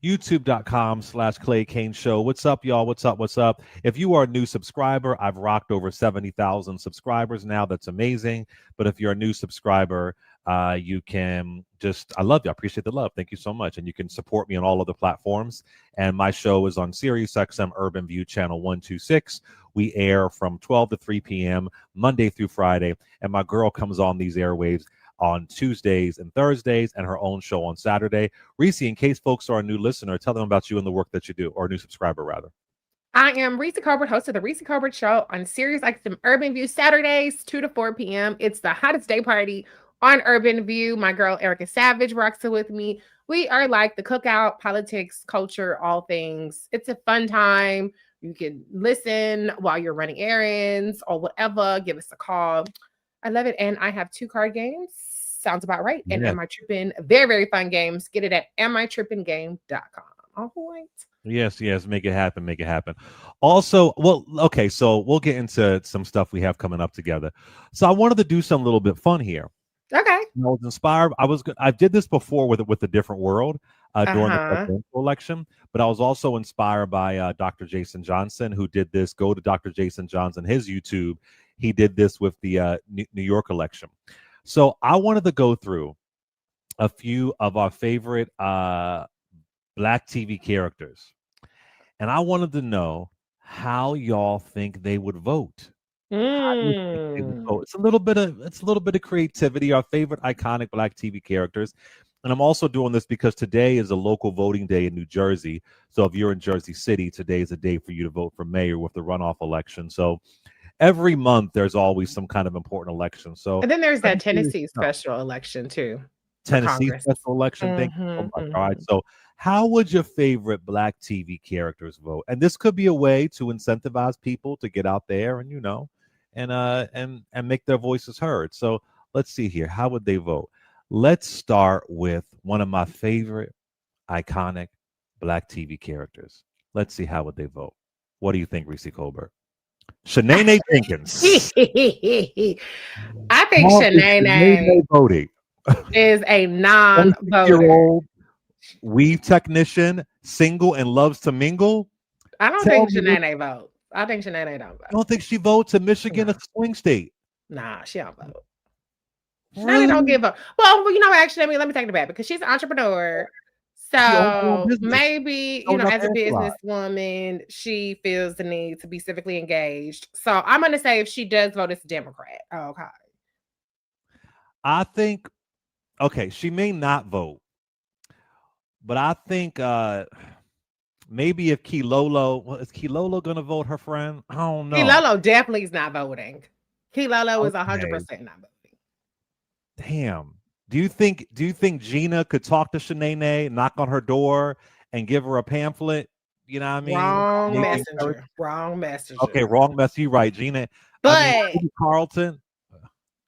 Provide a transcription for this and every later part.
YouTube.com/Clay Kane Show. What's up, y'all? What's up? What's up? If you are a new subscriber, I've rocked over 70,000 subscribers now. That's amazing. But if you're a new subscriber, you can just, I love you. I appreciate the love. Thank you so much. And you can support me on all other platforms. And my show is on Sirius XM Urban View Channel 126. We air from 12 to 3 p.m. Monday through Friday. And my girl comes on these airwaves on Tuesdays and Thursdays, and her own show on Saturday. Reecie, in case folks are a new listener, tell them about you and the work that you do, or a new subscriber, rather. I am Reecie Colbert, host of the Reecie Colbert Show on Sirius XM Urban View, Saturdays, 2 to 4 p.m. It's the hottest day party on Urban View. My girl, Erica Savage, rocks it with me. We are like the cookout, politics, culture, all things. It's a fun time. You can listen while you're running errands or whatever. Give us a call. I love it. And I have 2 card games. Sounds about right. And Yeah. Am I Tripping? Very, very fun games. Get it at amitrippinggame.com. All right. Yes, make it happen, make it happen. Also, well, okay, so we'll get into some stuff we have coming up together. So I wanted to do something a little bit fun here. Okay. I was inspired. I did this before with a different world during the presidential election, but I was also inspired by Dr. Jason Johnson, who did this. Go to Dr. Jason Johnson, his YouTube. He did this with the New York election. So I wanted to go through a few of our favorite Black TV characters, and I wanted to know how y'all think they would vote. How do you think they would vote? It's a little bit of creativity. Our favorite iconic Black TV characters, and I'm also doing this because today is a local voting day in New Jersey. So if you're in Jersey City, today is a day for you to vote for mayor with the runoff election. So every month there's always some kind of important election. So and then there's that Tennessee special election too. Tennessee special election. Thank you so much. All right. So how would your favorite Black TV characters vote? And this could be a way to incentivize people to get out there and and make their voices heard. So let's see here. How would they vote? Let's start with one of my favorite iconic Black TV characters. Let's see how would they vote. What do you think, Reecie Colbert? Shanae Jenkins. I think Shanae voting is a non-voter. Weave technician, single and loves to mingle. I don't think Shanae votes. I think Shanae don't vote. I don't think she votes in Michigan, a swing state. Nah, she don't vote. Shanae don't give up. Well, actually, let me take it back because she's an entrepreneur. So maybe, as a businesswoman, she feels the need to be civically engaged. So I'm going to say if she does vote, it's Democrat. Okay. I think, she may not vote. But I think maybe if Kilolo, is Kilolo going to vote her friend? I don't know. Kilolo definitely is not voting. Kilolo is 100% not voting. Damn. Do you think Gina could talk to Shanae, knock on her door, and give her a pamphlet? You know what I mean? Wrong messenger. Okay, wrong message. You're right, Gina. But Carlton.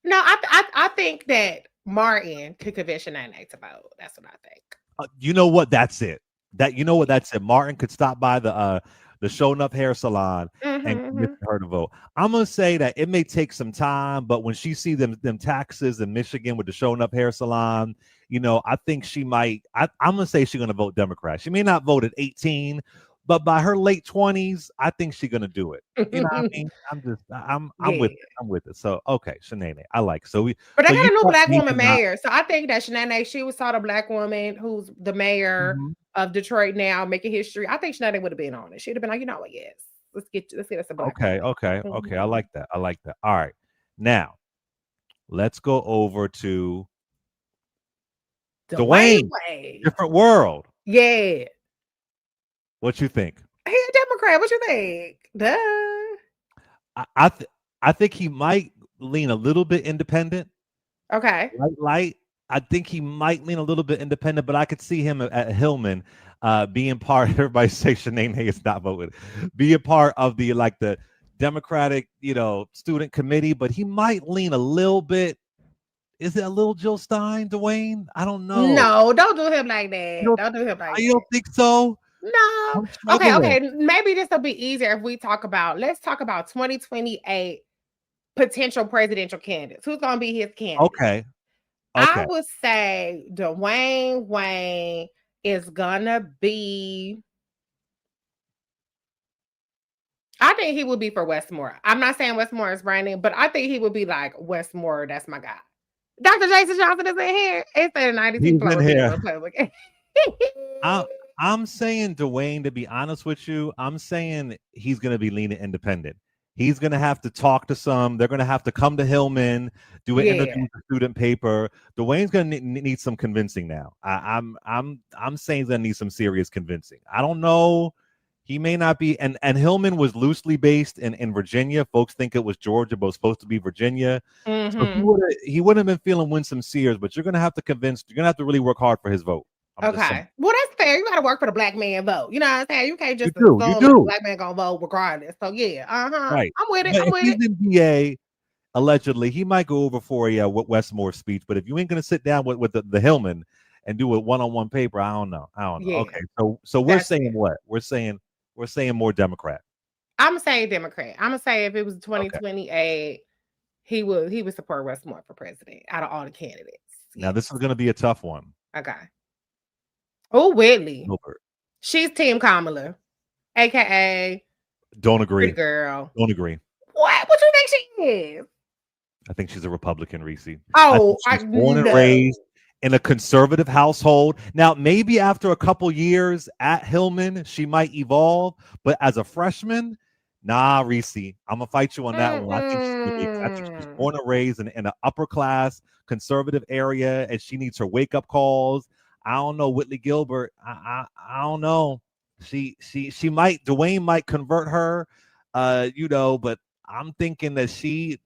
No, I think that Martin could convince Shanae to vote. That's what I think. You know what? That's it. That's it. Martin could stop by the Showing Up Hair Salon and convince her to vote. I'm gonna say that it may take some time, but when she see them taxes in Michigan with the Showing Up Hair Salon, I think she might. I'm gonna say she's gonna vote Democrat. She may not vote at 18, but by her late 20s, I think she's gonna do it. You know what I mean? I'm with it. I'm with it. So Shanae, I like it. But they got a new Black woman mayor. So I think that Shanae, she was saw the Black woman who's the mayor of Detroit now, making history. I think Shanae would have been on it. She'd have been like, what? Yes, let's get us a Black. Okay. I like that. All right, now let's go over to Dwayne. Different world. Yeah. What you think? He's a Democrat. What you think? Duh. I think he might lean a little bit independent. Okay. Light. I think he might lean a little bit independent, but I could see him at Hillman being part. Everybody say Shanae is not voting. Be a part of the Democratic, student committee, but he might lean a little bit. Is it a little Jill Stein, Dwayne? I don't know. No, don't do him like that. Don't do him like that. You don't think so? No. Okay. Maybe this will be easier if let's talk about 2028 potential presidential candidates. Who's going to be his candidate? Okay. I would say Dwayne Wayne is gonna be. I think he would be for Westmore. I'm not saying Westmore is branding, but I think he would be like Westmore. That's my guy. Dr. Jason Johnson is in here. It's the 90s He's people in would be a here. Republican. I'm saying Dwayne, to be honest with you, I'm saying he's going to be leaning independent. He's going to have to talk to some. They're going to have to come to Hillman, do an interview with the student paper. Dwayne's going to need some convincing now. I'm saying he's going to need some serious convincing. I don't know. He may not be. And Hillman was loosely based in Virginia. Folks think it was Georgia, but it was supposed to be Virginia. So he wouldn't have been feeling Winsome Sears, but you're going to have to convince. You're going to have to really work hard for his vote. Okay. Well, that's fair. You got to work for the black man vote. You know what I'm saying? You can't just assume the black man gonna vote regardless. So yeah, right. I'm with it. But if he's in VA, allegedly, he might go over for a Westmore speech. But if you ain't gonna sit down with the Hillman and do a one-on-one paper, I don't know. Yeah. Okay, so we're saying what? We're saying more Democrat. I'm saying Democrat. I'm gonna say if it was 2028, he would support Westmore for president out of all the candidates. Now this is gonna be a tough one. Okay. Oh, Whitley. Colbert. She's Team Kamala, aka don't agree. Pretty girl. Don't agree. What you think she is? I think she's a Republican, Reecie. Oh, she's born and raised in a conservative household. Now, maybe after a couple years at Hillman, she might evolve. But as a freshman, nah, Reecie, I'm gonna fight you on that one. I think she's born and raised in an upper class conservative area, and she needs her wake up calls. I don't know, Whitley Gilbert. I don't know. She might. Dwayne might convert her, but I'm thinking that she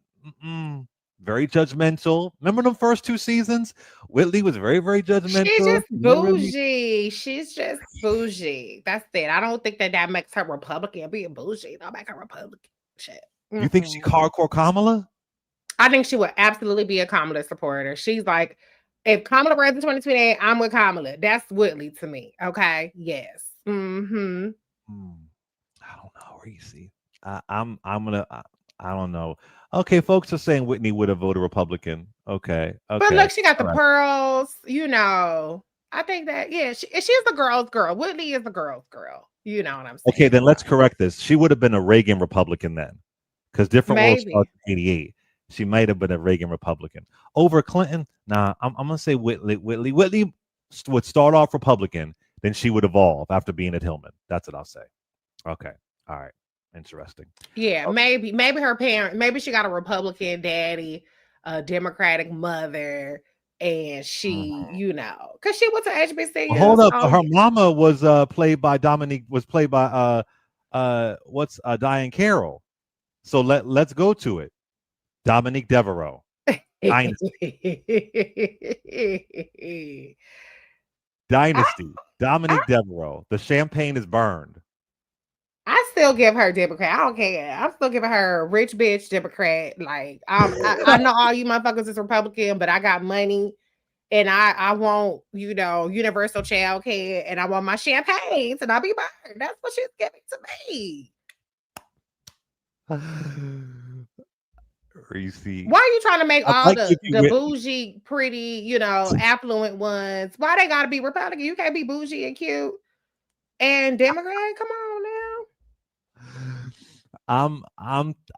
very judgmental. Remember the first 2 seasons? Whitley was very, very judgmental. She's just bougie. She's just bougie. That's it. I don't think that makes her Republican. Being bougie, don't make her Republican. Shit. You think she's hardcore Kamala? I think she would absolutely be a Kamala supporter. She's like, if Kamala runs in 2028, I'm with Kamala. That's Whitley to me. Okay. Yes. I don't know, Reecie. I don't know. Okay, folks are saying Whitney would have voted Republican. Okay. But look, she got the pearls. I think that she's the girl's girl. Whitney is the girl's girl. You know what I'm saying? Okay, then let's correct this. She would have been a Reagan Republican then, because different world starts in '88. She might have been a Reagan Republican over Clinton. Nah, I'm gonna say Whitley. Whitley would start off Republican, then she would evolve after being at Hillman. That's what I'll say. Okay, all right, interesting. Yeah, maybe her parent. Maybe she got a Republican daddy, a Democratic mother, and she, because she went to HBCU. Well, hold up, her mama was played by Dominique. Was played by Diane Carroll. So let's go to it. Dominique Devereaux. Dynasty. Dominique Devereaux. The champagne is burned. I still give her Democrat. I don't care. I'm still giving her rich bitch Democrat. Like I know all you motherfuckers is Republican, but I got money and I want, universal child care and I want my champagne and I'll be burned. That's what she's giving to me. Reecie. Why are you trying to make all the bougie, pretty, affluent ones? Why they gotta be Republican? You can't be bougie and cute and Democrat. Come on now.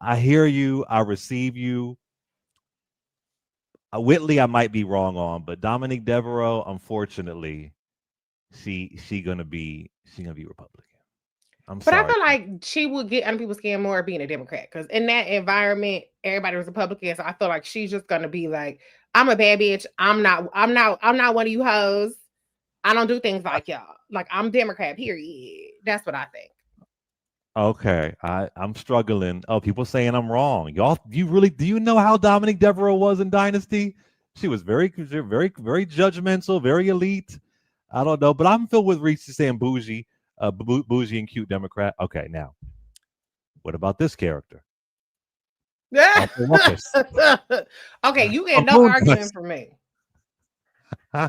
I hear you. I receive you. Whitley, I might be wrong on, but Dominique Devereaux, unfortunately, she gonna be Republican. But I feel like she would get under people's skin more being a Democrat because in that environment, everybody was Republican. So I feel like she's just gonna be like, I'm a bad bitch. I'm not one of you hoes. I don't do things like y'all. Like I'm Democrat, period. That's what I think. Okay. I'm struggling. Oh, people saying I'm wrong. Y'all, do you know how Dominique Devereaux was in Dynasty? She was very, very, very judgmental, very elite. I don't know, but I'm filled with Reecie saying bougie. Bougie and cute Democrat. Okay, now, what about this character? Okay, you get no argument from me.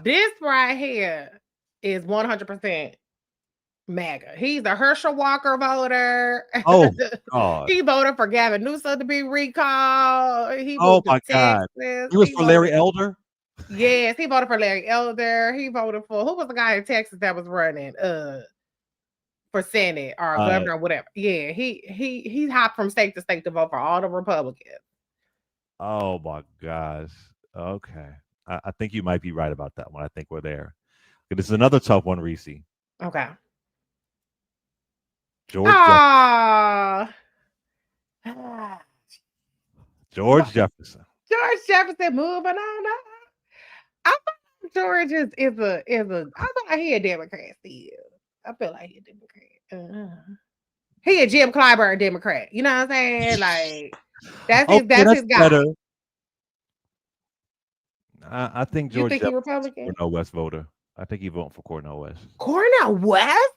This right here is 100% MAGA. He's a Herschel Walker voter. Oh, God. He voted for Gavin Newsom to be recalled. Oh, my God. He was for Larry Elder? Yes, he voted for Larry Elder. He voted for who was the guy in Texas that was running for Senate or governor or whatever. Yeah, he hopped from state to state to vote for all the Republicans. Oh my gosh. Okay. I think you might be right about that one. I think we're there. This is another tough one, Reece. Okay. George George Jefferson. George Jefferson moving on up. I feel like George is a I feel like he a Democrat still. I feel like he a Democrat. He a Jim Clyburn Democrat. You know what I'm saying? Like that's his guy. Better. I think George Jefferson he Republican? Cornel West voter. I think he voting for Cornel West. Cornel West?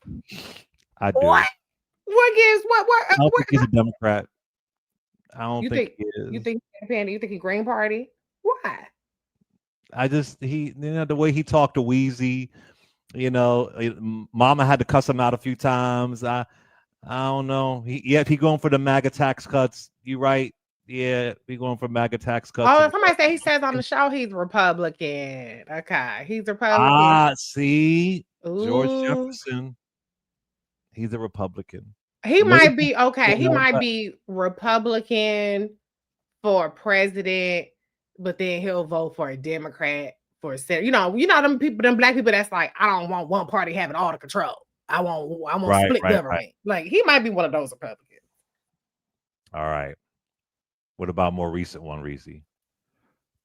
I do. What? What gives what? I don't think he's a Democrat. I don't think he is. You think independent? You think he Green Party? Why? I just the way he talked to Weezy, Mama had to cuss him out a few times. I don't know. He going for the MAGA tax cuts. You right? Yeah, we going for MAGA tax cuts. Oh, somebody said he says on the show he's Republican. Okay, he's Republican. Ah, see, George Jefferson. He's a Republican. He might be okay. He might be Republican for president, but then he'll vote for a Democrat for Senate. You know them people, them black people that's like, I don't want one party having all the control. I want split government. Right. Like he might be one of those Republicans. All right. What about more recent one, Reece?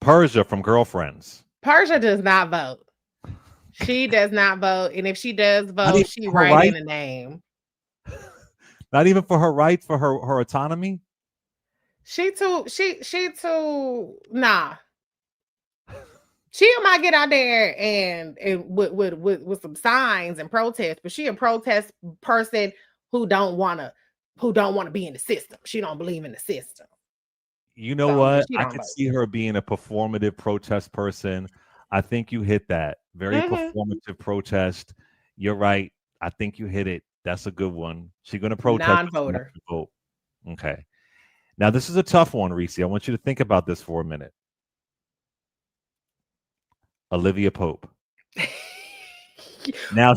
Persia from Girlfriends. Persia does not vote. She does not vote, and if she does vote, she write in a name. Not even for her right, for her autonomy. She too nah. She might get out there and with some signs and protest, but she a protest person who don't want to be in the system. She don't believe in the system. You know what? I could see her being a performative protest person. I think you hit that. Very performative protest. You're right. I think you hit it. That's a good one. She's going to protest. Non-voter. Vote. Okay. Now, this is a tough one, Reece. I want you to think about this for a minute. Olivia Pope. Now,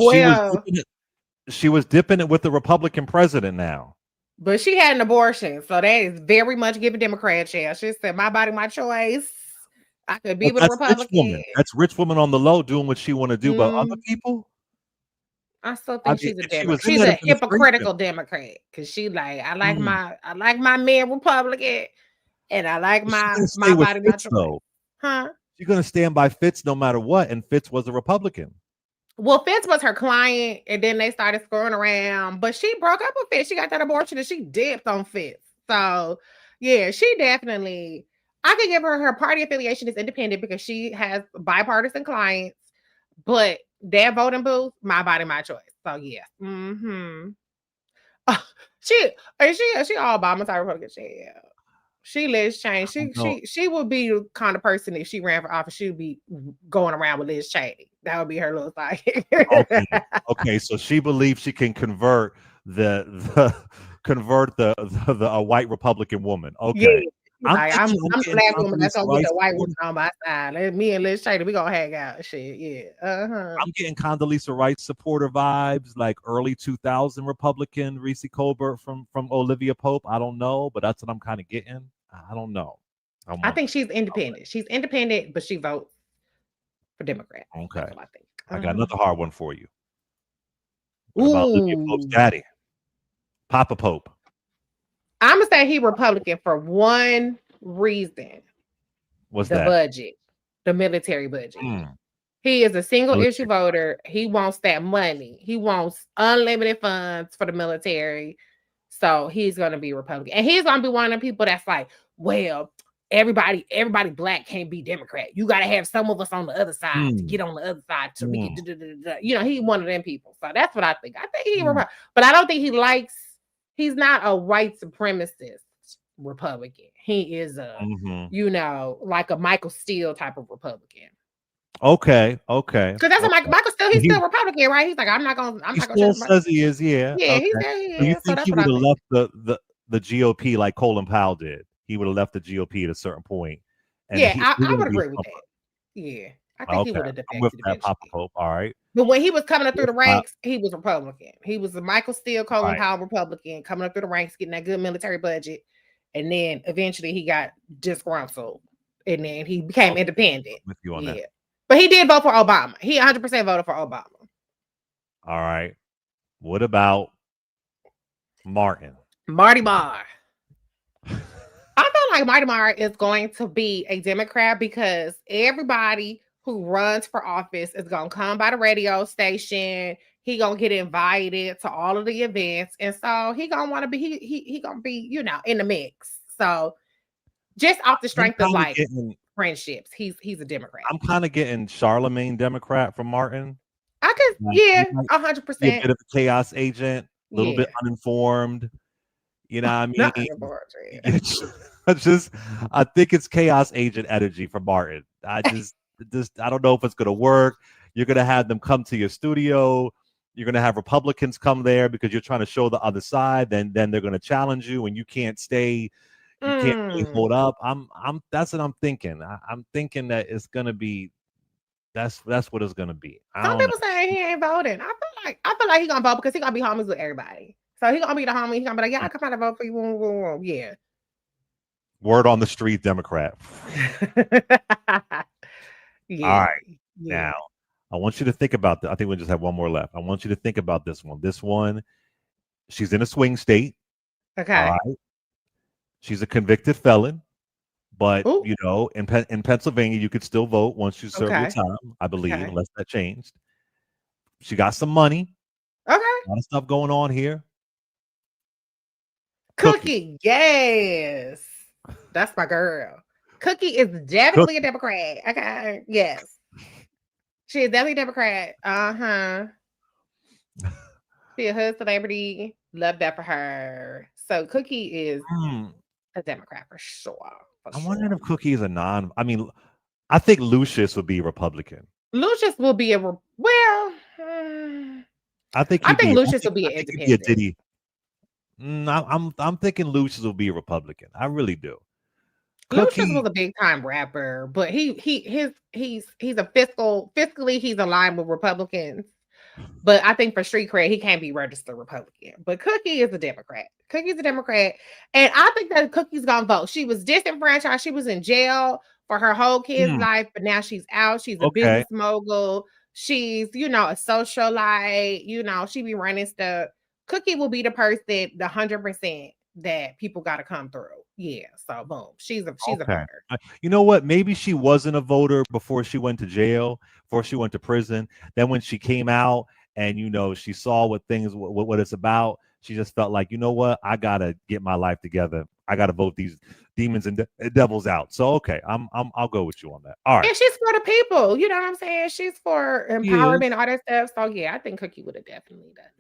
she was dipping it with the Republican president now. But she had an abortion, so that is very much giving Democrats a chance. She said, my body, my choice. I could be with a Republican. That's rich woman on the low doing what she want to do, but other people? I still think she's a Democrat. She's a hypocritical Democrat because she like, I like my man Republican, and I like my body, my choice. Huh? She's gonna stand by Fitz no matter what, and Fitz was a Republican. Well, Fitz was her client, and then they started screwing around. But she broke up with Fitz. She got that abortion, and she dipped on Fitz. So, yeah, she definitely. I could give her party affiliation is independent because she has bipartisan clients. But that voting booth, my body, my choice. So yeah. She all Obama type Republican. She Liz Cheney. She would be the kind of person if she ran for office, she would be going around with Liz Cheney. That would be her little side. Okay, so she believes she can convert the white Republican woman. Okay. Yeah. I'm a black woman that's gonna get the white woman on my side. Me and Liz Cheney, we gonna hang out. Shit, yeah. I'm getting Condoleezza Rice supporter vibes, like early 2000 Republican Reecie Colbert from Olivia Pope. I don't know, but that's what I'm kind of getting. I don't know. I think she's independent. She's independent, but she votes for Democrat. Okay. That's what I think. I got another hard one for you. What about Olivia Pope's daddy, Papa Pope? I'm gonna say he Republican for one reason. What's the budget, the military budget. He is a single issue voter. He wants that money. He wants unlimited funds for the military. So he's gonna be Republican, and he's gonna be one of the people that's like, well, everybody black can't be Democrat. You got to have some of us on the other side to get on the other side to be, he's one of them people. So that's what I think. I think but I don't think he's not a white supremacist Republican. He is a, like a Michael Steele type of Republican. Okay. Because that's what Michael Steele, he's still Republican, right? He's like, I'm not gonna. He still says he is, yeah. Yeah, he said he is. Do you think he would have left the GOP like Colin Powell did? He would have left the GOP at a certain point. And I would agree with that. Yeah, I think he Okay, would have I'm with defected that, Papa eventually. Pope. All right. But when he was coming up through the Uh, ranks, he was Republican. He was a Michael Steele, Colin right. Powell Republican, coming up through the ranks, getting that good military budget. And then eventually he got disgruntled. And then he became Okay, independent. I'm with you on that. Yeah. But he did vote for Obama. He 100% voted for Obama. All right. What about Martin? Marty Marr. I feel like Marty Marr is going to be a Democrat because everybody who runs for office is gonna come by the radio station. He gonna get invited to all of the events, and so he gonna want to be he gonna be in the mix. So just off the I'm strength of kind of like getting. friendships, he's a Democrat. I'm kind of getting Charlemagne Democrat from Martin. I could, Like, he yeah, might be a 100%, bit of a chaos agent, a little bit yeah. uninformed. You know what I mean? Not unfortunate. I think it's chaos agent energy for Martin. I don't know if it's gonna work. You're gonna have them come to your studio. You're gonna have Republicans come there because you're trying to show the other side. Then they're gonna challenge you, and you can't stay. You can't really hold up. That's what I'm thinking. I'm thinking that it's gonna be. That's what it's gonna be. I Some don't know. people saying he ain't voting. I feel like he gonna vote because he gonna be homies with everybody. So he gonna be the homie. He gonna be like, yeah, I come out and vote for you. Yeah. Word on the street, Democrat. All Yeah. right. Yeah. Now, I want you to think about that. I think we just have one more left. I want you to think about this one. This one, she's in a swing state. All Okay. right. She's a convicted felon, but Ooh. in Pennsylvania, you could still vote once you serve your Okay. time, I believe, Okay. unless that changed. She got some money, Okay. a lot of stuff going on here. Cookie. Yes. That's my girl. Cookie is definitely a Democrat. Okay. Yes. She is definitely a Democrat. Uh-huh. She a hood celebrity. Love that for her. So Cookie is a Democrat for sure. I'm wondering if Cookie is I mean, I think Lucius would be Republican. Lucius will be I think Lucius will be an independent. Diddy. I'm thinking Lucius will be a Republican. I really do. Lucius was a big time rapper, but he's a fiscally he's aligned with Republicans. But I think for street cred, he can't be registered Republican. But Cookie is a Democrat. Cookie's a Democrat. And I think that Cookie's gonna vote. She was disenfranchised. She was in jail for her whole kid's life, but now she's out. She's a business mogul. She's, a socialite, she be running stuff. Cookie will be the person, the 100% that people got to come through. Yeah. So boom, she's a voter. You know what? Maybe she wasn't a voter before she went to jail, before she went to prison. Then when she came out and she saw what it's about, she just felt like, you know what? I gotta get my life together. I gotta vote these demons and devils out. So okay, I'll go with you on that. All right. And she's for the people. You know what I'm saying? She's for empowerment, all that stuff. So yeah, I think Cookie would have definitely done it.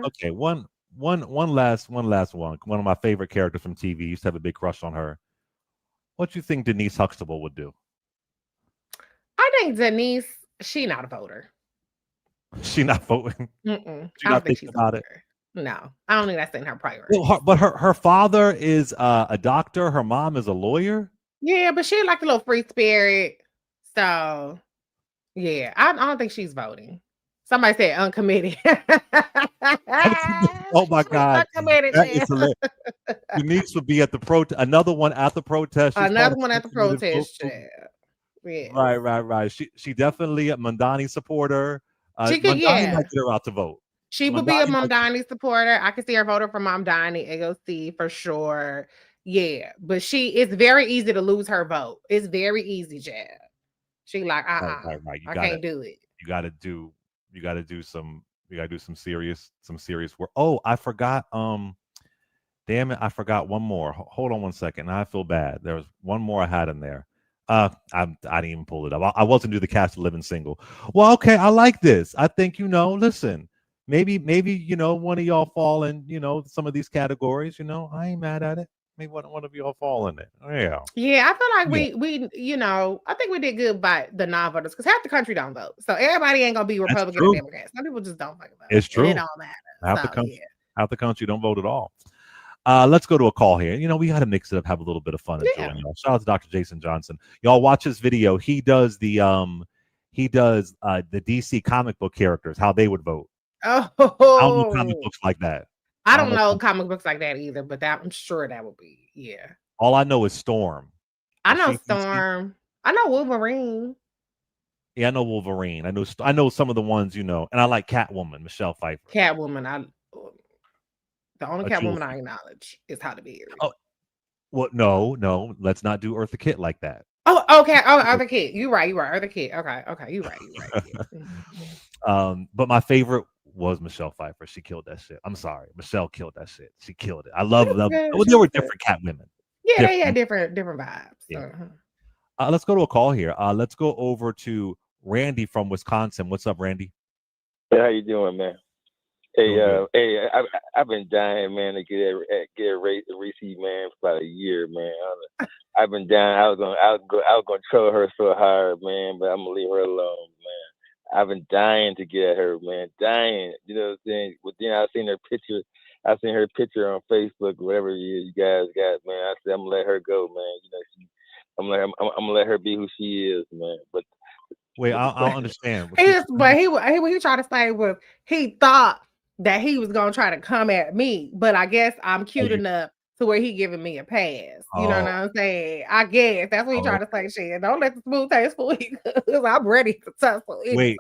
Okay, one last one. One of my favorite characters from TV. Used to have a big crush on her. What do you think Denise Huxtable would do? I think Denise, she not a voter. She not voting. I don't think she's about it. No, I don't think that's in her priority. Well, but her father is a doctor. Her mom is a lawyer. Yeah, but she like a little free spirit. So yeah, I don't think she's voting. Somebody said uncommitted. Oh my God. That is hilarious. Denise would be at the protest. Another one at the protest. Another one at the protest. Yeah. Right. She definitely a Mamdani supporter. She could, Mamdani might get her out to vote. She would be a Mamdani supporter. I could see her voting for Mamdani AOC for sure. Yeah, but it's very easy to lose her vote. It's very easy, Jab. She like, right. I can't do it. You gotta do some serious work. Oh, I forgot. Damn it, I forgot one more. Hold on one second. I feel bad. There was one more I had in there. I didn't even pull it up. I wasn't do the cast of Living Single. Well, okay, I like this. I think listen, maybe one of y'all fall in some of these categories. I ain't mad at it. Maybe one of y'all fall in it. Yeah, I feel like we I think we did good by the non-voters because half the country don't vote. So everybody ain't gonna be Republican or Democrat. Some people just don't fucking vote. It's true. It don't matter. Half the country don't vote at all. Let's go to a call here. You know, we got to mix it up, have a little bit of fun, and joy. Y'all. Shout out to Dr. Jason Johnson. Y'all watch his video. He does the DC comic book characters, how they would vote. I don't know comic books like that. I don't know comic books like that either, but I'm sure that would be, yeah. All I know is Storm. I know Storm. I know Wolverine. Yeah, I know Wolverine. I know some of the ones, you know, and I like Catwoman, Michelle Pfeiffer. Catwoman, the only Catwoman I acknowledge is Halle Berry. Oh, well, no, let's not do Eartha Kitt like that. Oh, okay. Oh, Eartha Kitt. You're right. Eartha Kitt. Okay. You're right. But my favorite was Michelle Pfeiffer. She killed that shit. I'm sorry, Michelle killed that shit. She killed it. I love them. Well, they were different Catwomen. Yeah, they had different vibes. Yeah. Let's go to a call here. Let's go over to Randy from Wisconsin. What's up, Randy? Hey, how you doing, man? Hey, I've been dying, man, to get Reecie, man, for about a year, man. I've been dying. I was gonna troll her so hard, man, but I'm gonna leave her alone, man. I've been dying to get at her, man, dying. You know what I'm saying? But then I seen her picture on Facebook, whatever you guys got, man. I said I'm gonna let her go, man. You know, I'm gonna let her be who she is, man. But wait, I don't understand. But he tried to say was he thought that he was gonna try to come at me, but I guess I'm cute enough to where he giving me a pass. You know what I'm saying? I guess that's what he trying to say. Shit, don't let the smooth taste fool you, because I'm ready to tussle. Wait,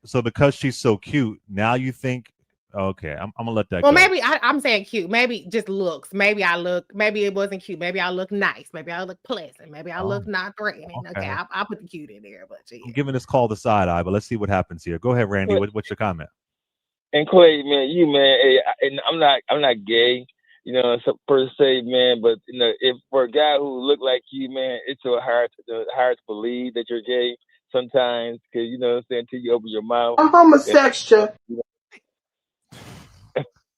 so because she's so cute, now you think? Okay, I'm gonna let that go. Well, maybe I'm saying cute. Maybe just looks. Maybe it wasn't cute. Maybe I look nice. Maybe I look pleasant. Maybe I look not threatening. Okay, I'll put the cute in there. But I'm giving this call the side eye, but let's see what happens here. Go ahead, Randy. What's your comment? And Clay, man, hey, and I'm not gay, you know, per se, man. But you know, if for a guy who look like you, man, it's so hard to believe that you're gay sometimes, because you know what I'm saying, until you open your mouth. I'm homosexual.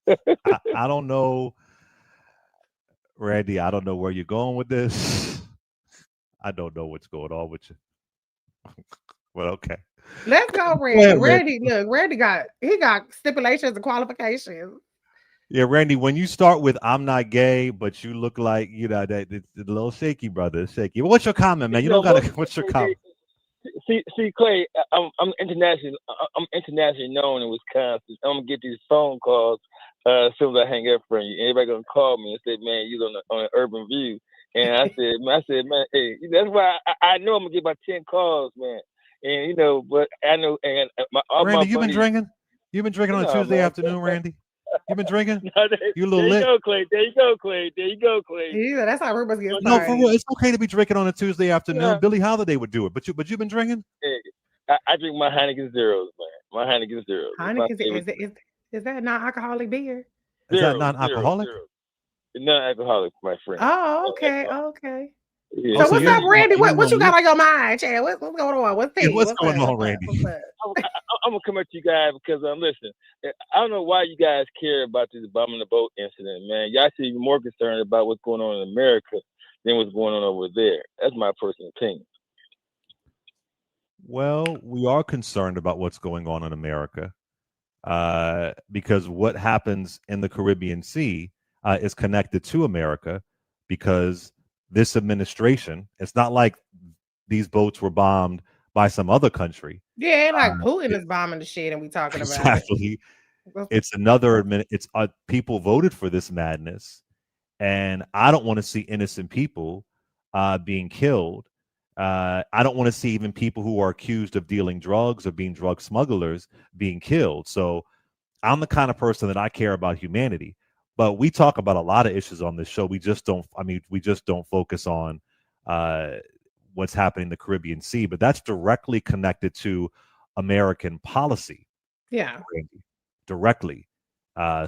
I don't know, Randy. I don't know where you're going with this. I don't know what's going on with you. Well, okay. Let's go, Randy. Randy, look, Randy got stipulations and qualifications. Yeah, Randy, when you start with "I'm not gay," but you look like, you know, that it's a little shaky, brother. It's shaky. What's your comment, man? You don't gotta. What's your comment? See, Clay, I'm international. I'm internationally known in Wisconsin. I'm gonna get these phone calls as soon as I hang up from you. Everybody gonna call me and say, "Man, you on an Urban View." And I said, man, hey, that's why I know I'm gonna get about 10 calls, man. And you know, but I know, and Randy, you've been drinking. You've been drinking on a Tuesday afternoon, Randy. You've been drinking. You a little lit. There you go, Clay. Yeah, that's how everybody gets started. No, for real, it's okay to be drinking on a Tuesday afternoon. Yeah. Billie Holiday would do it, but you've been drinking. Hey, I drink my Heineken Zeros, man. My Heineken Zeros. Is that non-alcoholic beer? Is that non-alcoholic? Non-alcoholic, my friend. Oh, okay. Yeah. So what's up, Randy? What you got on your mind, Chad? What's going on? What's going on, Randy? I'm gonna come at you guys because listen, I don't know why you guys care about this bombing the boat incident, man. Y'all should be more concerned about what's going on in America than what's going on over there. That's my personal opinion. Well, we are concerned about what's going on in America because what happens in the Caribbean Sea is connected to America, because this administration, it's not like these boats were bombed by some other country. Yeah, like Putin is bombing the shit and we talking about exactly. It's people voted for this madness, and I don't want to see innocent people being killed. I don't want to see even people who are accused of dealing drugs or being drug smugglers being killed. So I'm the kind of person that I care about humanity. But we talk about a lot of issues on this show. We just don't focus on what's happening in the Caribbean Sea. But that's directly connected to American policy. Yeah. Directly.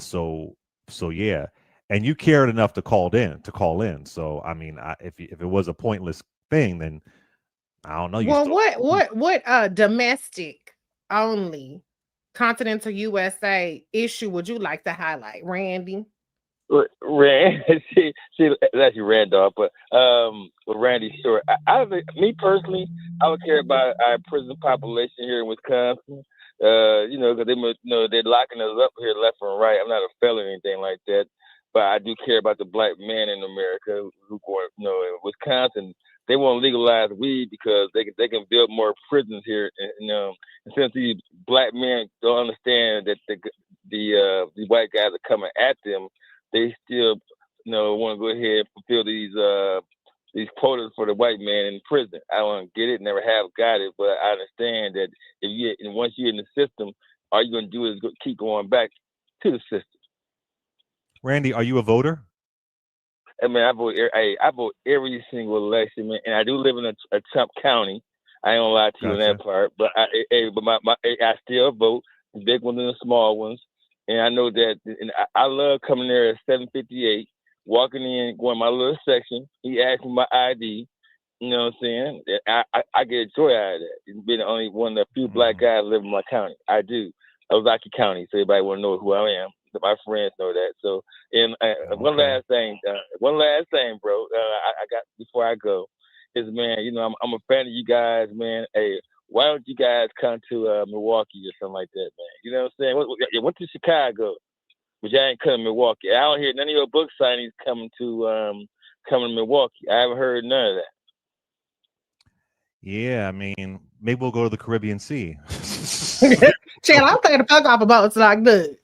So yeah. And you cared enough to call in. So I mean, if it was a pointless thing, then I don't know. Well, what domestic only continental USA issue would you like to highlight, Randy? She actually Randolph, but with Randy's story, me personally, I would care about our prison population here in Wisconsin. You know, because they're locking us up here left and right. I'm not a felon or anything like that. but I do care about the black man in America who going, in Wisconsin. They want to legalize weed because they can build more prisons here, and since these black men don't understand that the white guys are coming at them, they still want to go ahead and fulfill these quotas for the white man in prison. I don't get it, never have got it, but I understand that once you're in the system, all you're gonna do is keep going back to the system. Randy, are you a voter? I mean, I vote every single election, man, and I do live in a Trump county. I ain't gonna lie to you on that part, but I still vote, the big ones and the small ones, and I know that. And I love coming there at 7:58, walking in, going my little section. He asked me my ID. You know what I'm saying? I get joy out of that. It's been only one of the few black guys living in my county. I do. Ozaukee County, so everybody want to know who I am. My friends know that. So, and one last thing, bro. I got before I go is, man. I'm a fan of you guys, man. Hey, why don't you guys come to Milwaukee or something like that, man? You know what I'm saying? You went to Chicago, but y'all ain't coming to Milwaukee. I don't hear none of your book signings coming to Milwaukee. I haven't heard none of that. Yeah, I mean, maybe we'll go to the Caribbean Sea. Chill, I'm taking the fuck off of boats like that.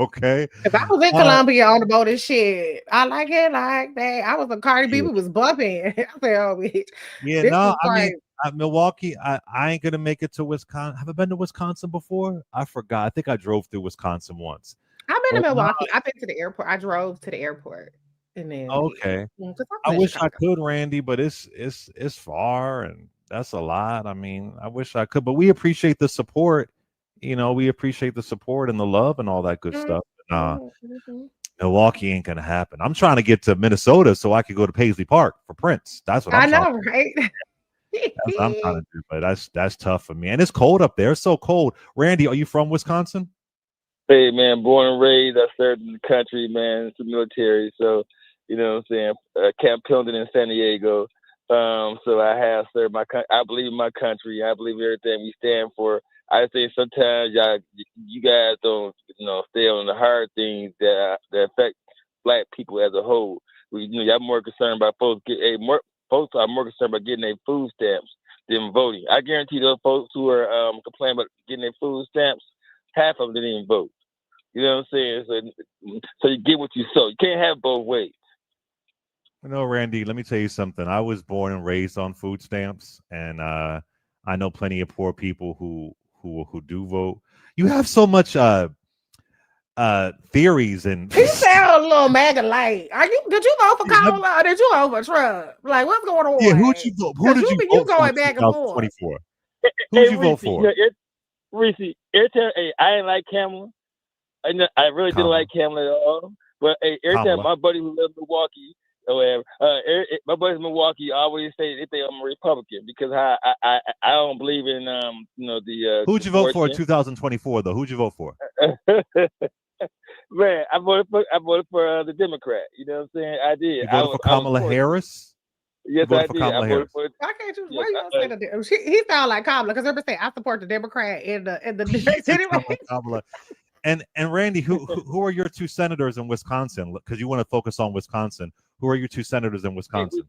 Okay. If I was in Colombia on the boat and shit, I like it like that. I was a Cardi B, we was bumping. I said, oh, bitch. Yeah, I mean, Milwaukee, I ain't gonna make it to Wisconsin. Have I been to Wisconsin before? I forgot. I think I drove through Wisconsin once. I've been to Milwaukee. I've been to the airport. I drove to the airport. And then okay. I wish I could, Randy, but it's far and that's a lot. I mean, I wish I could, but we appreciate the support. We appreciate the support and the love and all that good stuff. Milwaukee ain't gonna happen. I'm trying to get to Minnesota so I could go to Paisley Park for Prince. That's what I know, right? That's what I'm trying to do, but that's tough for me. And it's cold up there. It's so cold. Randy, are you from Wisconsin? Hey, man, born and raised. I served in the country, man. It's the military, so you know what I'm saying. Camp Pendleton in San Diego. So I have served my country. I believe in my country. I believe everything we stand for. I say sometimes you guys don't, stay on the hard things that affect black people as a whole. Y'all more concerned about folks folks are more concerned about getting their food stamps than voting. I guarantee those folks who are complaining about getting their food stamps, half of them didn't even vote. You know what I'm saying? So you get what you sow. You can't have both ways. Randy, let me tell you something. I was born and raised on food stamps, and I know plenty of poor people who do vote. You have so much theories and you sound a little MAGA light. Did you vote for Kamala or did you vote for Trump? Like, what's going on? Yeah, who did you vote? Who did you vote for? Going back and forth. Who did you vote for? Reecie, I didn't like Kamala. I really didn't like Kamala at all. But every time my buddy who lives in Milwaukee, my buddies in Milwaukee always say they think I'm a Republican because I don't believe in the. Who'd you vote for in 2024 though? Who'd you vote for? Man, I voted for the Democrat. You know what I'm saying? I did. You voted for Kamala Harris? Yes, I did. I voted for. Why can't you? Why you don't say the? He sound like Kamala because everybody say I support the Democrat and the Kamala. And Randy, who are your two senators in Wisconsin? Because you want to focus on Wisconsin. Who are your two senators in Wisconsin?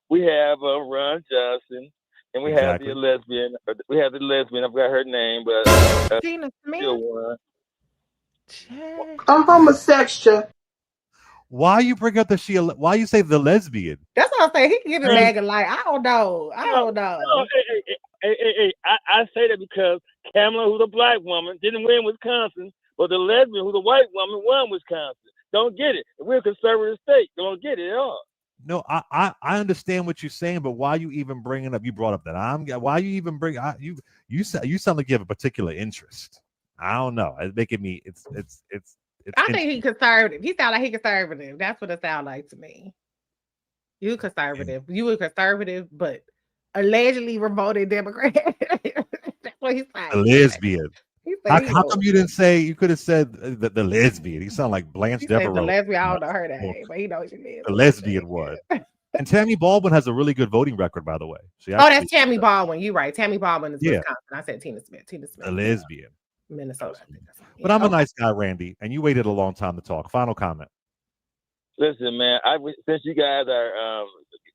We have Ron Johnson, and we have the lesbian. We have the lesbian. I forgot her name, but Tina Smith. I'm homosexual. Why you bring up why you say the lesbian? That's what I'm saying. He can give it back and like, I don't know. No, hey, I say that because Kamala, who's a black woman, didn't win Wisconsin, but the lesbian, who's a white woman, won Wisconsin. Don't get it. We're a conservative state. Don't get it at all. No, I understand what you're saying, but why you even bringing up? You brought up that why you even bring you sound like you have a particular interest. I don't know. It's making me. It's. I think he's conservative. He sound like he conservative. That's what it sounds like to me. You conservative. You were conservative, but allegedly voted Democrat. That's what he's saying. A lesbian. How come you didn't say? You could have said the lesbian. You sound like Blanche Devereaux. The lesbian. I don't know her name, but he knows she is. The lesbian one. And Tammy Baldwin has a really good voting record, by the way. That's Tammy Baldwin. You're right. Tammy Baldwin is Wisconsin. I said Tina Smith. A lesbian. Minnesota. But I'm a nice guy, Randy, and you waited a long time to talk. Final comment. Listen, man. Since you guys are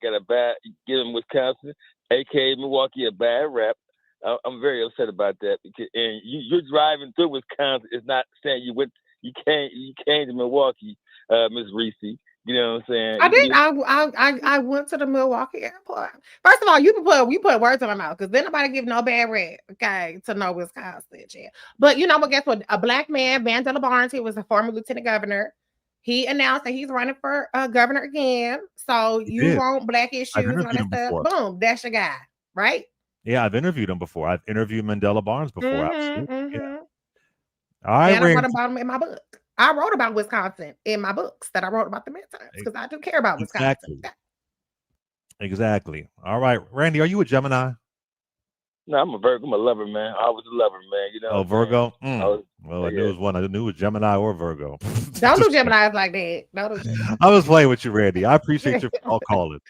got a bad giving Wisconsin, aka Milwaukee, a bad rep. I'm very upset about that. And you're driving through Wisconsin. It's not saying you came to Milwaukee, Miss Reecie. You know what I'm saying? I did. I went to the Milwaukee airport. First of all, you put words in my mouth because then nobody give no bad rep, okay, to no Wisconsin. Yeah. But you know what? Guess what? A black man, Vandella Barnes, he was a former lieutenant governor. He announced that he's running for governor again. So you want black issues and all that stuff. Boom, that's your guy, right? Yeah, I've interviewed him before. I've interviewed Mandela Barnes before. Absolutely. Yeah. All right, and I wrote about him in my book. I wrote about Wisconsin in my books that I wrote about the midterms because I do care about Wisconsin. Exactly. All right, Randy, are you a Gemini? No, I'm a Virgo. I'm a lover, man. I was a lover, man. You know. Oh, Virgo. Well, I knew it was one. I knew it was Gemini or Virgo. Don't do Geminis like that. Don't do I was playing with you, Randy. I appreciate your calling.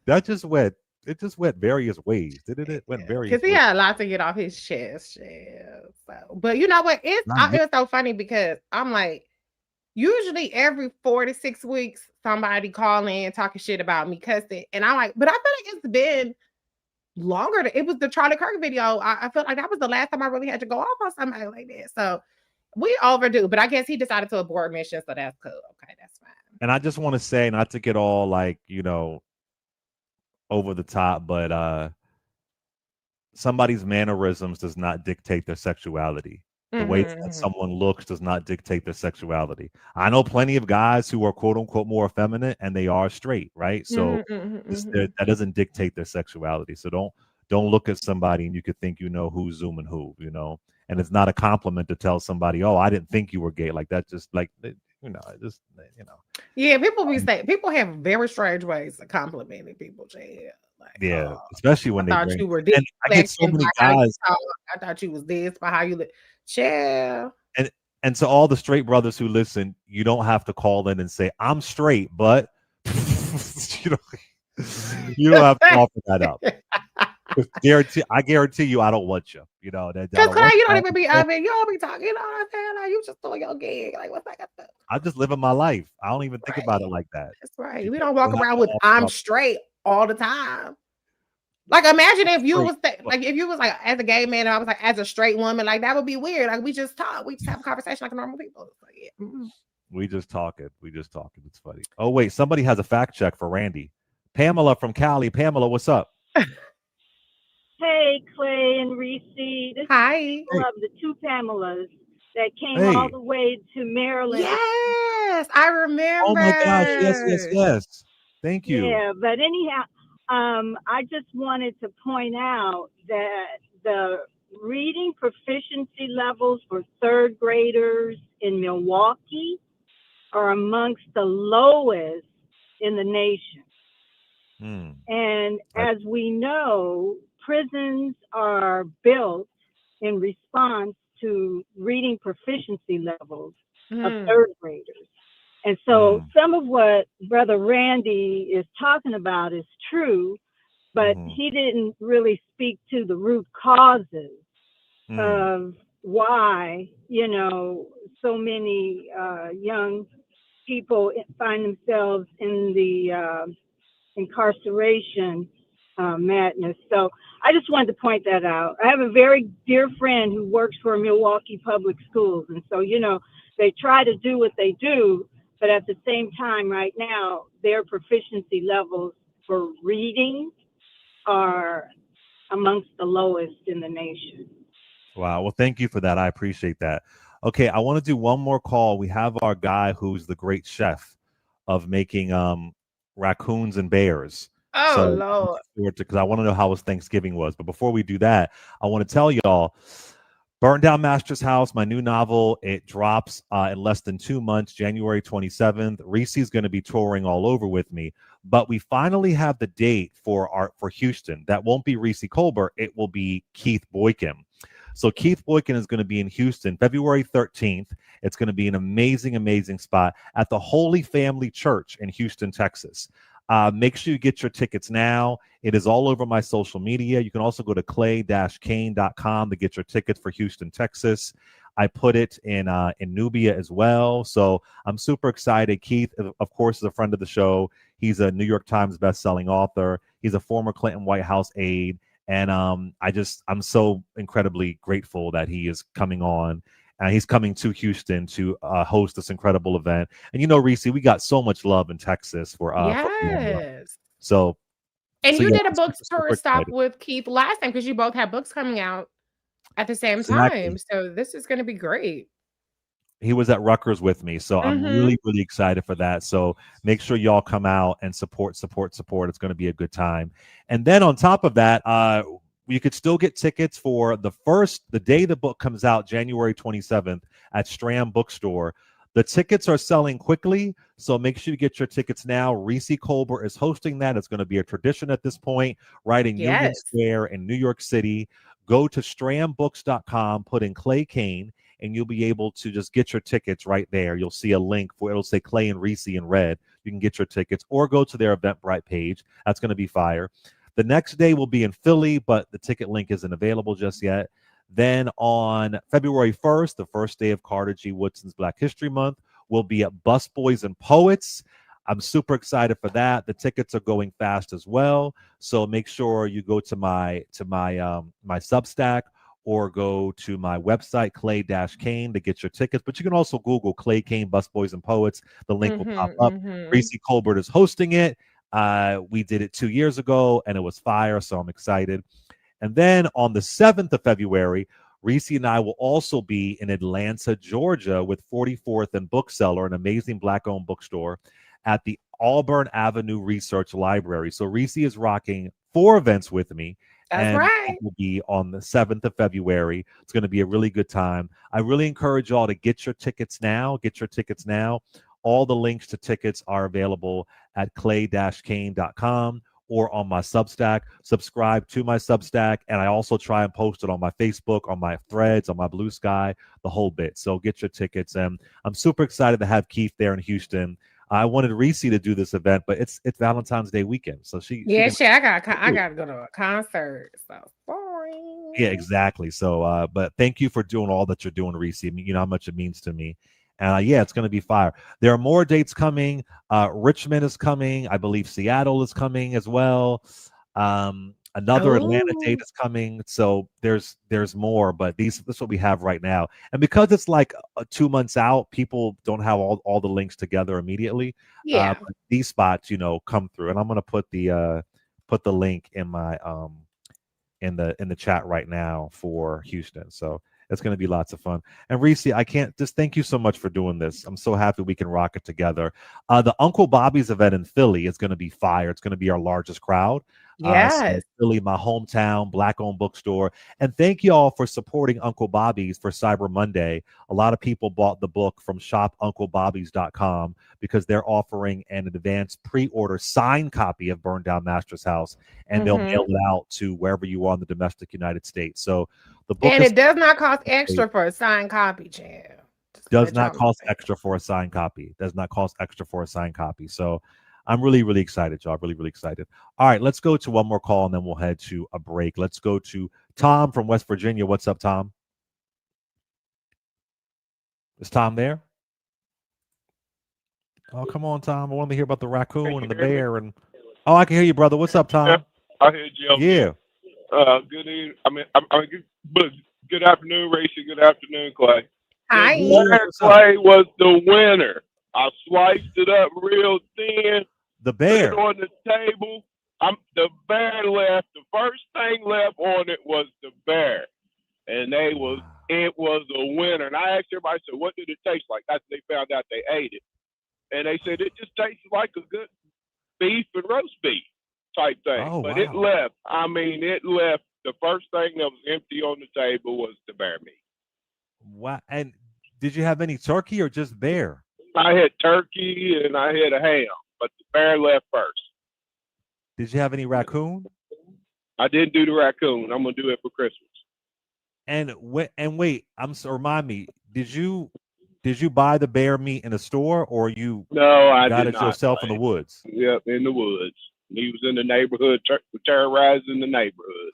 That just went. It just went various ways. Didn't it? Went various. Because he had a lot to get off his chest. Yeah. So, but you know what? It's so funny because I'm like, usually every 4 to 6 weeks, somebody calling and talking shit about me, cussing, and I'm like, but I feel like it's been longer. It was the Charlie Kirk video. I felt like that was the last time I really had to go off on somebody like that. So we overdue. But I guess he decided to abort mission, so that's cool. Okay, that's fine. And I just want to say, not to get all like, over the top, but somebody's mannerisms does not dictate their sexuality. The way that someone looks does not dictate their sexuality. I know plenty of guys who are quote unquote more effeminate and they are straight, right? So that doesn't dictate their sexuality. So don't look at somebody and you could think who's zooming who, and it's not a compliment to tell somebody, oh, I didn't think you were gay. Like that, just like Yeah, people have very strange ways of complimenting people. Like, especially when I they thought you were this. I get so many guys. I thought you was this, but how you look. Yeah. And to all the straight brothers who listen, you don't have to call in and say I'm straight, but you don't have to offer that up. I guarantee you, I don't want you. That. Because you don't even be. I mean, you don't be talking. You know what I'm saying? Like you just doing your gig. Like what's that? I'm just living my life. I don't even think about it like that. That's right. We don't walk around with I'm straight all the time. Like imagine if you was like as a gay man and I was like as a straight woman, like that would be weird. Like we just talk, we just have a conversation like normal people. Like, yeah. We just talking. It's funny. Oh wait, somebody has a fact check for Randy. Pamela from Cali. Pamela, what's up? Hey, Clay and Reecie. Hi. Of the two Pamelas that came all the way to Maryland. Yes, I remember. Oh my gosh, yes. Thank you. Yeah, but anyhow, I just wanted to point out that the reading proficiency levels for third graders in Milwaukee are amongst the lowest in the nation. And as we know, prisons are built in response to reading proficiency levels of third graders. And so some of what Brother Randy is talking about is true, but he didn't really speak to the root causes of why, so many young people find themselves in the incarceration madness. So I just wanted to point that out. I have a very dear friend who works for Milwaukee Public Schools. And so, they try to do what they do, but at the same time right now, their proficiency levels for reading are amongst the lowest in the nation. Wow. Well, thank you for that. I appreciate that. Okay. I want to do one more call. We have our guy who's the great chef of making raccoons and bears. Oh, Lord. Because I want to know how his Thanksgiving was. But before we do that, I want to tell y'all, Burn Down Master's House, my new novel, it drops in less than 2 months, January 27th. Reese's going to be touring all over with me. But we finally have the date for Houston. That won't be Reecie Colbert. It will be Keith Boykin. So Keith Boykin is going to be in Houston February 13th. It's going to be an amazing, amazing spot at the Holy Family Church in Houston, Texas. Make sure you get your tickets now. It is all over my social media. You can also go to clay-kane.com to get your tickets for Houston, Texas. I put it in Nubia as well. So I'm super excited. Keith, of course, is a friend of the show. He's a New York Times bestselling author. He's a former Clinton White House aide. And I'm so incredibly grateful that he is coming on. He's coming to Houston to host this incredible event. And Reecie, we got so much love in Texas for Yes. So you yeah, did a book tour stop excited. with Keith last time because you both had books coming out at the same time. So this is going to be great. He was at Rutgers with me, so I'm really, really excited for that. So make sure y'all come out and support. It's going to be a good time. And then on top of that, you could still get tickets for the day the book comes out, January 27th at Strand Bookstore. The tickets are selling quickly, so make sure you get your tickets now. Reecie Colbert is hosting that. It's going to be a tradition at this point, right in Union Square in New York City. Go to strandbooks.com, put in Clay Cane, and you'll be able to just get your tickets right there. You'll see a link it'll say Clay and Reecie in red. You can get your tickets or go to their Eventbrite page. That's going to be fire. The next day will be in Philly, but the ticket link isn't available just yet. Then on February 1st, the first day of Carter G. Woodson's Black History Month, we'll be at Busboys and Poets. I'm super excited for that. The tickets are going fast as well. So make sure you go to my Substack or go to my website, Clay-Cane, to get your tickets. But you can also Google Clay Cane, Busboys and Poets. The link will pop up. Reecie Colbert is hosting it. We did it 2 years ago, and it was fire, so I'm excited. And then on the 7th of February, Reecie and I will also be in Atlanta, Georgia, with 44th and Bookseller, an amazing Black-owned bookstore, at the Auburn Avenue Research Library. So Reecie is rocking 4 events with me. That's right. It will be on the 7th of February. It's going to be a really good time. I really encourage y'all to get your tickets now. All the links to tickets are available at clay-cane.com or on my Substack. Subscribe to my Substack, and I also try and post it on my Facebook, on my Threads, on my Blue Sky, the whole bit. So get your tickets. And I'm super excited to have Keith there in Houston. I wanted Reecie to do this event, but it's Valentine's Day weekend, so I got to go to a concert. So boring. Yeah, exactly. So, but thank you for doing all that you're doing, Reecie. You know how much it means to me. And yeah, it's going to be fire. There are more dates coming. Richmond is coming. I believe Seattle is coming as well. Another Atlanta date is coming. So there's more, but this is what we have right now. And because it's like 2 months out, people don't have all the links together immediately. Yeah. But these spots, come through. And I'm going to put the link in my in the chat right now for Houston. So it's going to be lots of fun. And Reecie, I can't just thank you so much for doing this. I'm so happy we can rock it together. The Uncle Bobby's event in Philly is going to be fire. It's going to be our largest crowd. Yes. Philly, my hometown, Black-owned bookstore. And thank you all for supporting Uncle Bobby's for Cyber Monday. A lot of people bought the book from shopunclebobbies.com because they're offering an advanced pre-order signed copy of Burned Down Master's House, and they'll mail it out to wherever you are in the domestic United States. So the book it does not cost extra for a signed copy, Chad. Does not cost extra for a signed copy. So I'm really, really excited, y'all. Really, really excited. All right, let's go to one more call, and then we'll head to a break. Let's go to Tom from West Virginia. What's up, Tom? Is Tom there? Oh, come on, Tom. I want to hear about the raccoon and the bear. Oh, I can hear you, brother. What's up, Tom? Yeah, I hear you. Yeah. Good evening. Good afternoon, Reecie. Good afternoon, Clay. Hi. Clay was the winner. I sliced it up real thin. The bear. Put it on the table. The bear left. The first thing left on it was the bear, and it was a winner. And I asked everybody, I said, "What did it taste like?" After they found out they ate it, and they said it just tasted like a good beef and roast beef type thing. Oh, but wow. it left. It left. The first thing that was empty on the table was the bear meat. Wow. And did you have any turkey or just bear? I had turkey and I had a ham, but the bear left first. Did you have any raccoon? I didn't do the raccoon. I'm gonna do it for Christmas. And wait, remind me, did you buy the bear meat in a store, or you got it yourself in the woods? Yep, in the woods. He was in the neighborhood, terrorizing the neighborhood.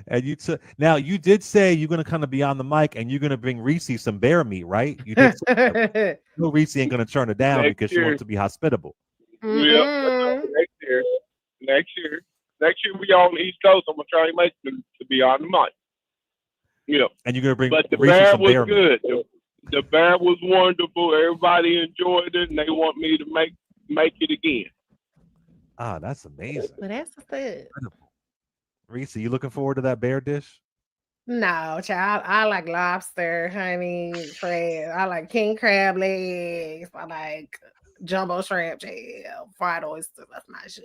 And you took now you did say you're gonna kind of be on the mic and you're gonna bring Reecie some bear meat, right? You did say that. No, Reecie ain't gonna turn it down Next because she year. wants to be hospitable. Yep. Next year. Next year we on the East Coast. I'm gonna try to make them to be on the mic. Yeah. And you're gonna bring But the Reecie bear some was bear good. meat. The bear was wonderful. Everybody enjoyed it, and they want me to make it again. Ah, that's amazing. But that's good. Reecie, you looking forward to that bear dish? No, child. I like lobster, honey, crab. I like king crab legs. I like jumbo shrimp, fried oysters. That's my shit.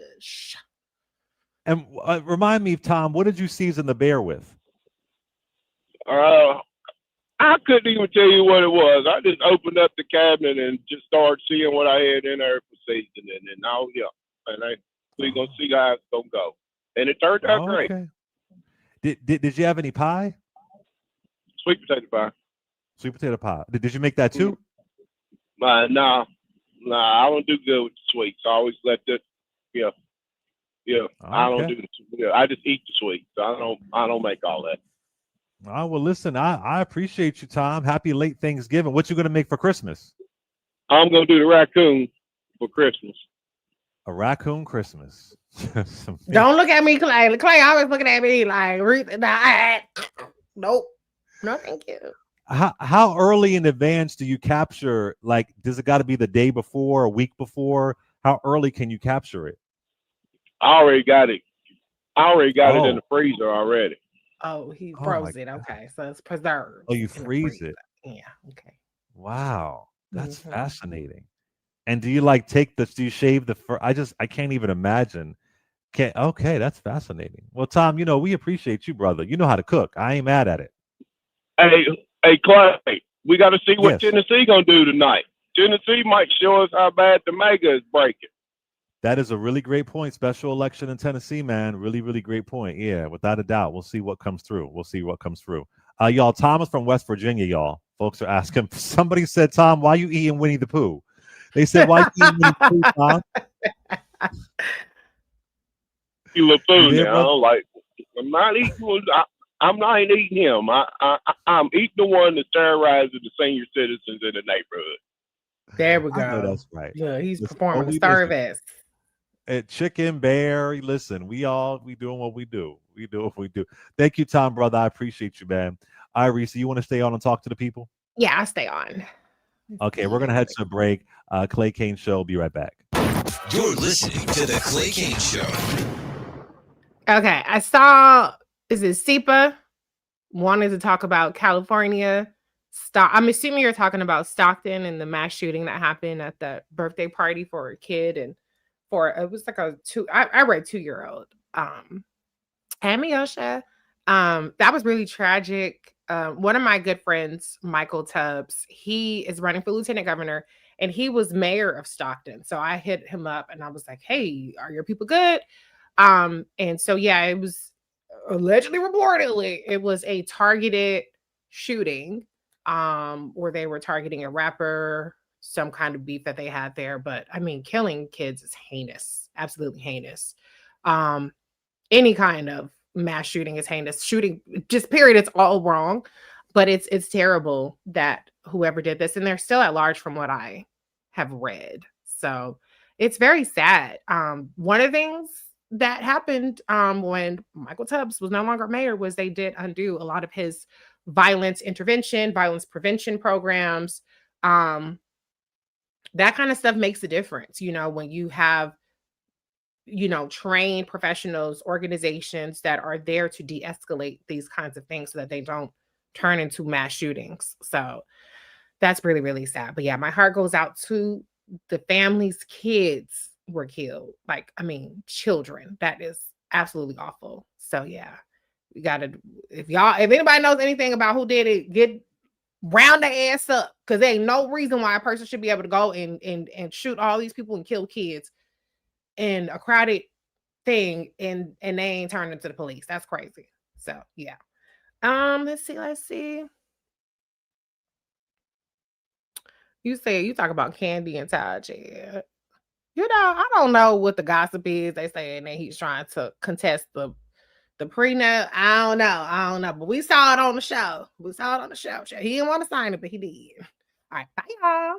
And remind me, Tom, what did you season the bear with? I couldn't even tell you what it was. I just opened up the cabinet and just started seeing what I had in there for seasoning, and now we're gonna see how it's gonna go. And it turned out great. Okay. Did you have any pie? Sweet potato pie. Sweet potato pie. Did you make that too? No, I don't do good with the sweets. I always let that. Yeah. Okay. I don't do the. I just eat the sweets. I don't make all that. Oh, well, listen, I appreciate you, Tom. Happy late Thanksgiving. What you gonna make for Christmas? I'm gonna do the raccoon for Christmas. A raccoon Christmas. Don't look at me, Clay. Clay always looking at me like, nope. No, thank you. How early in advance do you capture? Like, does it got to be the day before, a week before? How early can you capture it? I already got it. It in the freezer already. Oh, he froze it. Okay, so it's preserved. Oh, you freeze it. Yeah. Okay. Wow, that's fascinating. And do you like do you shave the fur? I can't even imagine. Okay, that's fascinating. Well, Tom, we appreciate you, brother. You know how to cook. I ain't mad at it. Hey, Clay, we got to see what Tennessee gonna do tonight. Tennessee might show us how bad the mega is breaking. That is a really great point. Special election in Tennessee, man. Really, really great point. Yeah, without a doubt. We'll see what comes through. Y'all, Tom is from West Virginia, y'all. Folks are asking. Somebody said, Tom, why you eating Winnie the Pooh? They said, why you eating Winnie the Pooh, Tom? You little food now. Like, I'm not eating. I'm not eating him. I'm eating the one that terrorizes the senior citizens in the neighborhood. There we go. I know that's right. Yeah, he's performing the service. Chicken, bear, listen, we doing what we do. We do what we do. Thank you, Tom, brother. I appreciate you, man. All right, Reecie, you want to stay on and talk to the people? Yeah, I'll stay on. Okay, we're going to head to a break. Clay Kane Show. Be right back. You're listening to the Clay Kane Show. Okay, I saw, is it SEPA wanted to talk about California. I'm assuming you're talking about Stockton and the mass shooting that happened at the birthday party for a kid, and it was like I read 2-year-old. Amiosha. That was really tragic. One of my good friends, Michael Tubbs, he is running for lieutenant governor, and he was mayor of Stockton. So I hit him up and I was like, hey, are your people good? And so, yeah, it was reportedly, it was a targeted shooting, where they were targeting a rapper, some kind of beef that they had there. But I mean, killing kids is heinous, absolutely heinous. Any kind of mass shooting is heinous. Shooting, just period, it's all wrong. But it's terrible that whoever did this, and they're still at large from what I have read. So it's very sad. One of the things that happened when Michael Tubbs was no longer mayor was they did undo a lot of his violence prevention programs. That kind of stuff makes a difference, when you have, trained professionals, organizations that are there to de-escalate these kinds of things so that they don't turn into mass shootings. So that's really, really sad. But yeah, my heart goes out to the families' kids were killed. Like, I mean, children. That is absolutely awful. So yeah, we gotta, if anybody knows anything about who did it, round their ass up, because there ain't no reason why a person should be able to go and shoot all these people and kill kids in a crowded thing and they ain't turned into the police. That's crazy. So yeah. Let's see. You talk about Candy and Taj. Yeah. I don't know what the gossip is. They say, and then he's trying to contest the The prenup, I don't know. But we saw it on the show. He didn't want to sign it, but he did. All right, bye y'all.